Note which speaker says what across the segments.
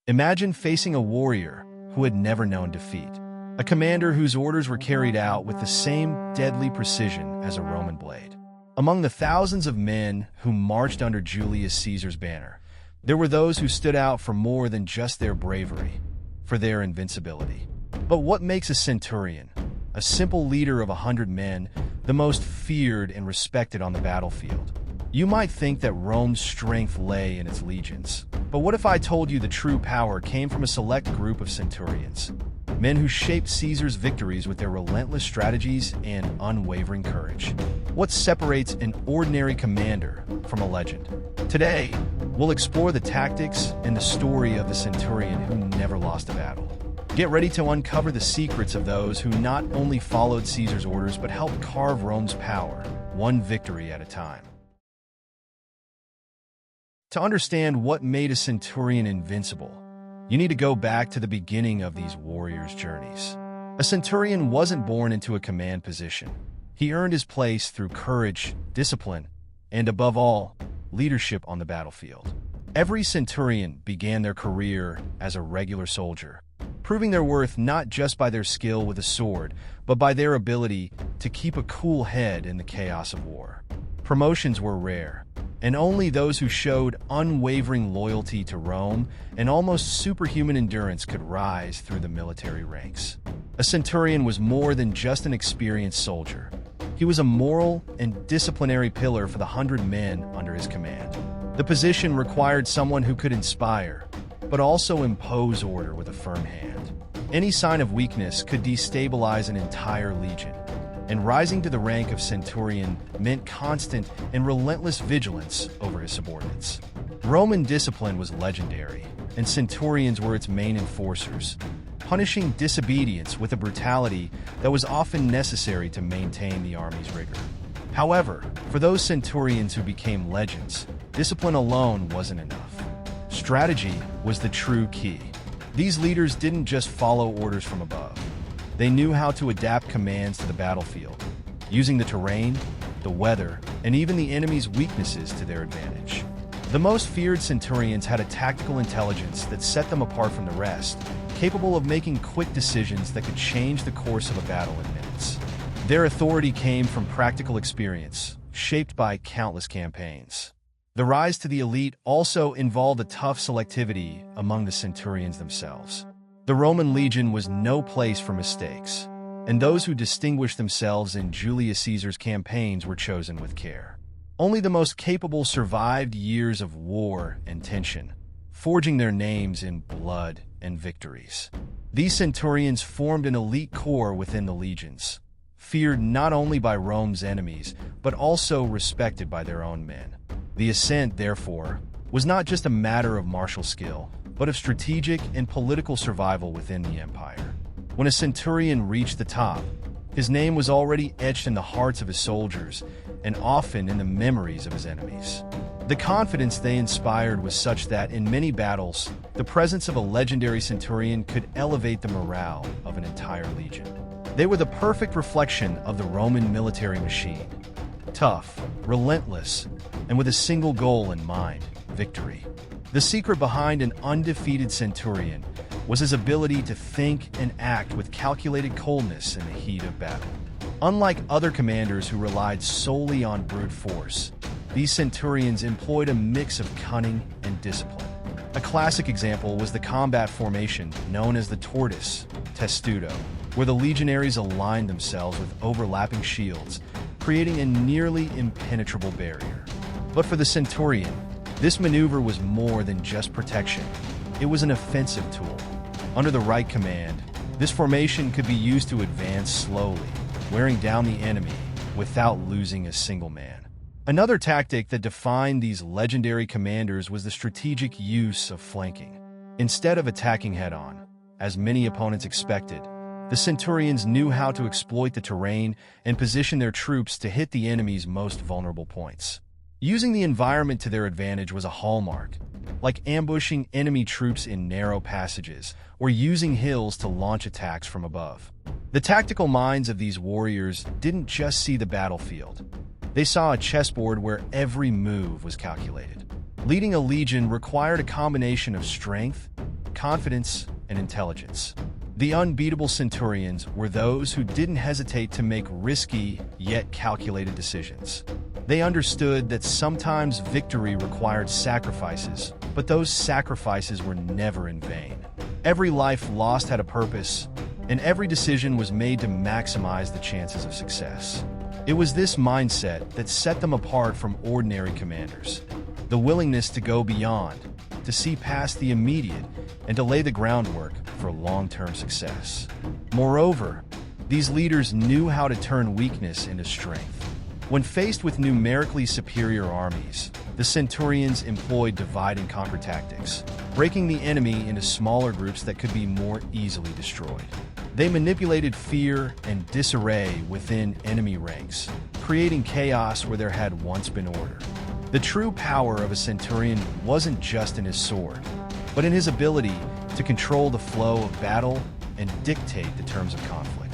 Speaker 1: Imagine facing a warrior who had never known defeat, a commander whose orders were carried out with the same deadly precision as a Roman blade. Among the thousands of men who marched under Julius Caesar's banner, there were those who stood out for more than just their bravery, for their invincibility. But what makes a centurion, a simple leader of 100 men, the most feared and respected on the battlefield? You might think that Rome's strength lay in its legions. But what if I told you the true power came from a select group of centurions? Men who shaped Caesar's victories with their relentless strategies and unwavering courage. What separates an ordinary commander from a legend? Today, we'll explore the tactics and the story of the centurion who never lost a battle. Get ready to uncover the secrets of those who not only followed Caesar's orders but helped carve Rome's power, one victory at a time. To understand what made a centurion invincible, you need to go back to the beginning of these warriors' journeys. A centurion wasn't born into a command position. He earned his place through courage, discipline, and above all, leadership on the battlefield. Every centurion began their career as a regular soldier, proving their worth not just by their skill with a sword, but by their ability to keep a cool head in the chaos of war. Promotions were rare, and only those who showed unwavering loyalty to Rome and almost superhuman endurance could rise through the military ranks. A centurion was more than just an experienced soldier. He was a moral and disciplinary pillar for the 100 men under his command. The position required someone who could inspire, but also impose order with a firm hand. Any sign of weakness could destabilize an entire legion, and rising to the rank of centurion meant constant and relentless vigilance over his subordinates. Roman discipline was legendary, and centurions were its main enforcers, punishing disobedience with a brutality that was often necessary to maintain the army's rigor. However, for those centurions who became legends, discipline alone wasn't enough. Strategy was the true key. These leaders didn't just follow orders from above. They knew how to adapt commands to the battlefield, using the terrain, the weather, and even the enemy's weaknesses to their advantage. The most feared centurions had a tactical intelligence that set them apart from the rest, capable of making quick decisions that could change the course of a battle in minutes. Their authority came from practical experience, shaped by countless campaigns. The rise to the elite also involved a tough selectivity among the centurions themselves. The Roman legion was no place for mistakes, and those who distinguished themselves in Julius Caesar's campaigns were chosen with care. Only the most capable survived years of war and tension, forging their names in blood and victories. These centurions formed an elite corps within the legions, feared not only by Rome's enemies, but also respected by their own men. The ascent, therefore, was not just a matter of martial skill, but of strategic and political survival within the empire. When a centurion reached the top, his name was already etched in the hearts of his soldiers and often in the memories of his enemies. The confidence they inspired was such that in many battles, the presence of a legendary centurion could elevate the morale of an entire legion. They were the perfect reflection of the Roman military machine. Tough, relentless, and with a single goal in mind: victory. The secret behind an undefeated centurion was his ability to think and act with calculated coolness in the heat of battle. Unlike other commanders who relied solely on brute force, these centurions employed a mix of cunning and discipline. A classic example was the combat formation known as the tortoise, testudo, where the legionaries aligned themselves with overlapping shields, creating a nearly impenetrable barrier. But for the centurion, this maneuver was more than just protection. It was an offensive tool. Under the right command, this formation could be used to advance slowly, wearing down the enemy without losing a single man. Another tactic that defined these legendary commanders was the strategic use of flanking. Instead of attacking head-on, as many opponents expected, the centurions knew how to exploit the terrain and position their troops to hit the enemy's most vulnerable points. Using the environment to their advantage was a hallmark, like ambushing enemy troops in narrow passages or using hills to launch attacks from above. The tactical minds of these warriors didn't just see the battlefield. They saw a chessboard where every move was calculated. Leading a legion required a combination of strength, confidence and intelligence. The unbeatable centurions were those who didn't hesitate to make risky, yet calculated decisions. They understood that sometimes victory required sacrifices, but those sacrifices were never in vain. Every life lost had a purpose, and every decision was made to maximize the chances of success. It was this mindset that set them apart from ordinary commanders. The willingness to go beyond, to see past the immediate, and to lay the groundwork for long-term success. Moreover, these leaders knew how to turn weakness into strength. When faced with numerically superior armies, the centurions employed divide-and-conquer tactics, breaking the enemy into smaller groups that could be more easily destroyed. They manipulated fear and disarray within enemy ranks, creating chaos where there had once been order. The true power of a centurion wasn't just in his sword, but in his ability to control the flow of battle and dictate the terms of conflict.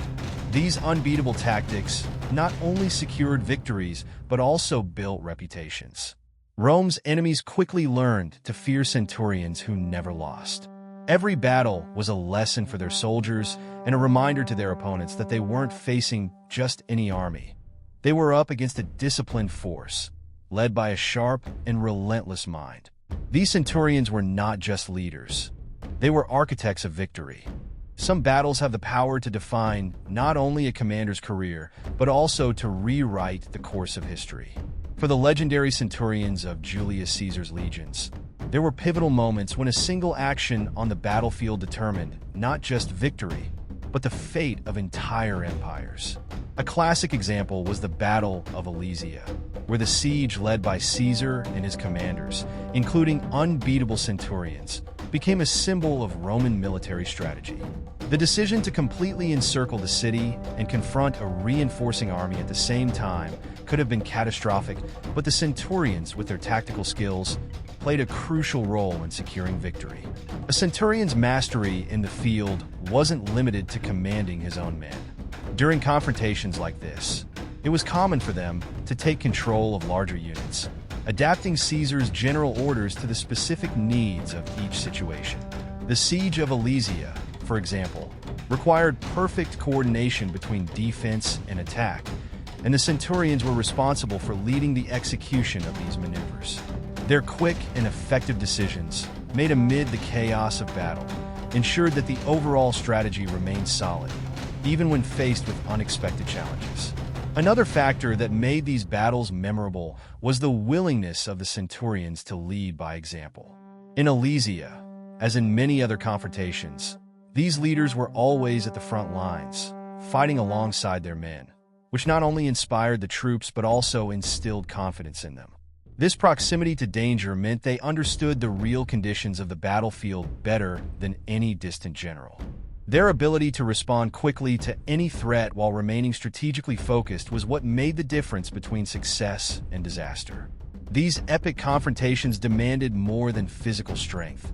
Speaker 1: These unbeatable tactics not only secured victories, but also built reputations. Rome's enemies quickly learned to fear centurions who never lost. Every battle was a lesson for their soldiers and a reminder to their opponents that they weren't facing just any army. They were up against a disciplined force, led by a sharp and relentless mind. These centurions were not just leaders. They were architects of victory. Some battles have the power to define not only a commander's career, but also to rewrite the course of history. For the legendary centurions of Julius Caesar's legions, there were pivotal moments when a single action on the battlefield determined not just victory, but the fate of entire empires. A classic example was the Battle of Alesia, where the siege led by Caesar and his commanders, including unbeatable centurions, became a symbol of Roman military strategy. The decision to completely encircle the city and confront a reinforcing army at the same time could have been catastrophic, but the centurions, with their tactical skills, played a crucial role in securing victory. A centurion's mastery in the field wasn't limited to commanding his own men. During confrontations like this, it was common for them to take control of larger units, adapting Caesar's general orders to the specific needs of each situation. The Siege of Alesia, for example, required perfect coordination between defense and attack, and the centurions were responsible for leading the execution of these maneuvers. Their quick and effective decisions, made amid the chaos of battle, ensured that the overall strategy remained solid, even when faced with unexpected challenges. Another factor that made these battles memorable was the willingness of the centurions to lead by example. In Alesia, as in many other confrontations, these leaders were always at the front lines, fighting alongside their men, which not only inspired the troops but also instilled confidence in them. This proximity to danger meant they understood the real conditions of the battlefield better than any distant general. Their ability to respond quickly to any threat while remaining strategically focused was what made the difference between success and disaster. These epic confrontations demanded more than physical strength.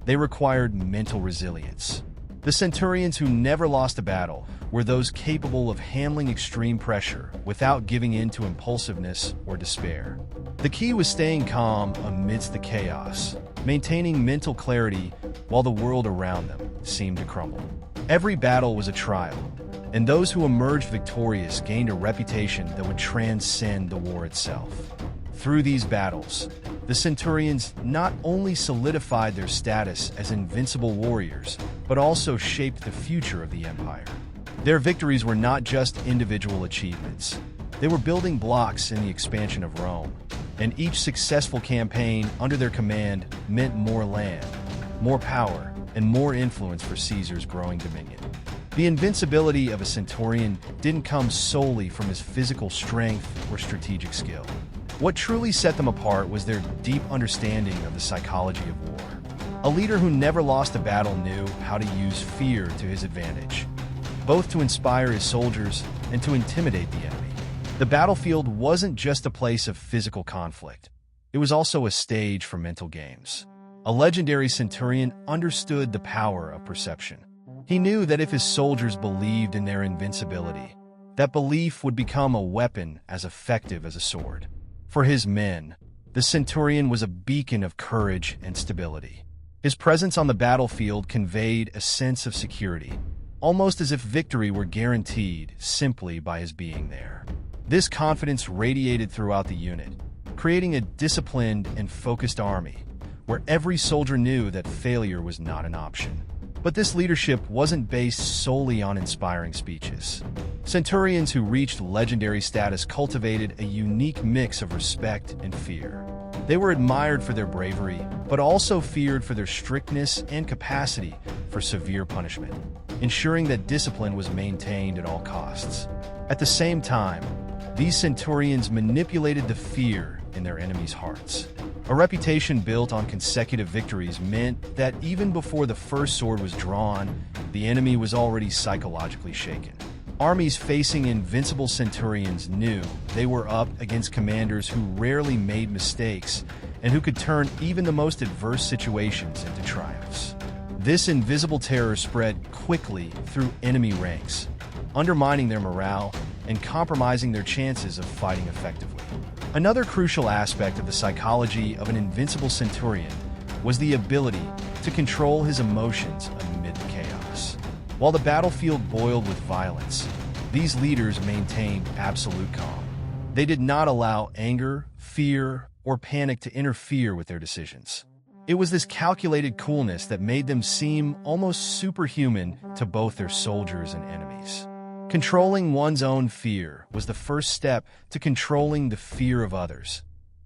Speaker 1: They required mental resilience. The centurions who never lost a battle were those capable of handling extreme pressure without giving in to impulsiveness or despair. The key was staying calm amidst the chaos, maintaining mental clarity while the world around them seemed to crumble. Every battle was a trial, and those who emerged victorious gained a reputation that would transcend the war itself. Through these battles, the centurions not only solidified their status as invincible warriors, but also shaped the future of the empire. Their victories were not just individual achievements. They were building blocks in the expansion of Rome, and each successful campaign under their command meant more land, more power, and more influence for Caesar's growing dominion. The invincibility of a centurion didn't come solely from his physical strength or strategic skill. What truly set them apart was their deep understanding of the psychology of war. A leader who never lost a battle knew how to use fear to his advantage, both to inspire his soldiers and to intimidate the enemy. The battlefield wasn't just a place of physical conflict. It was also a stage for mental games. A legendary centurion understood the power of perception. He knew that if his soldiers believed in their invincibility, that belief would become a weapon as effective as a sword. For his men, the centurion was a beacon of courage and stability. His presence on the battlefield conveyed a sense of security, almost as if victory were guaranteed simply by his being there. This confidence radiated throughout the unit, creating a disciplined and focused army, where every soldier knew that failure was not an option. But this leadership wasn't based solely on inspiring speeches. Centurions who reached legendary status cultivated a unique mix of respect and fear. They were admired for their bravery, but also feared for their strictness and capacity for severe punishment, ensuring that discipline was maintained at all costs. At the same time, these centurions manipulated the fear in their enemies' hearts. A reputation built on consecutive victories meant that even before the first sword was drawn, the enemy was already psychologically shaken. Armies facing invincible centurions knew they were up against commanders who rarely made mistakes and who could turn even the most adverse situations into triumphs. This invisible terror spread quickly through enemy ranks, undermining their morale and compromising their chances of fighting effectively. Another crucial aspect of the psychology of an invincible centurion was the ability to control his emotions amid the chaos. While the battlefield boiled with violence, these leaders maintained absolute calm. They did not allow anger, fear, or panic to interfere with their decisions. It was this calculated coolness that made them seem almost superhuman to both their soldiers and enemies. Controlling one's own fear was the first step to controlling the fear of others,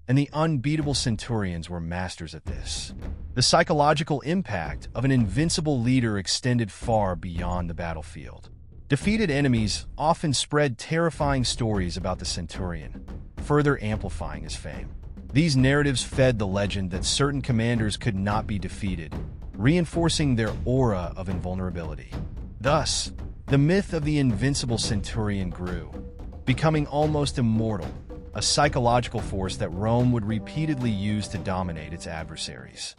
Speaker 1: and the unbeatable centurions were masters at this. The psychological impact of an invincible leader extended far beyond the battlefield. Defeated enemies often spread terrifying stories about the centurion, further amplifying his fame. These narratives fed the legend that certain commanders could not be defeated, reinforcing their aura of invulnerability. Thus, the myth of the invincible centurion grew, becoming almost immortal, a psychological force that Rome would repeatedly use to dominate its adversaries.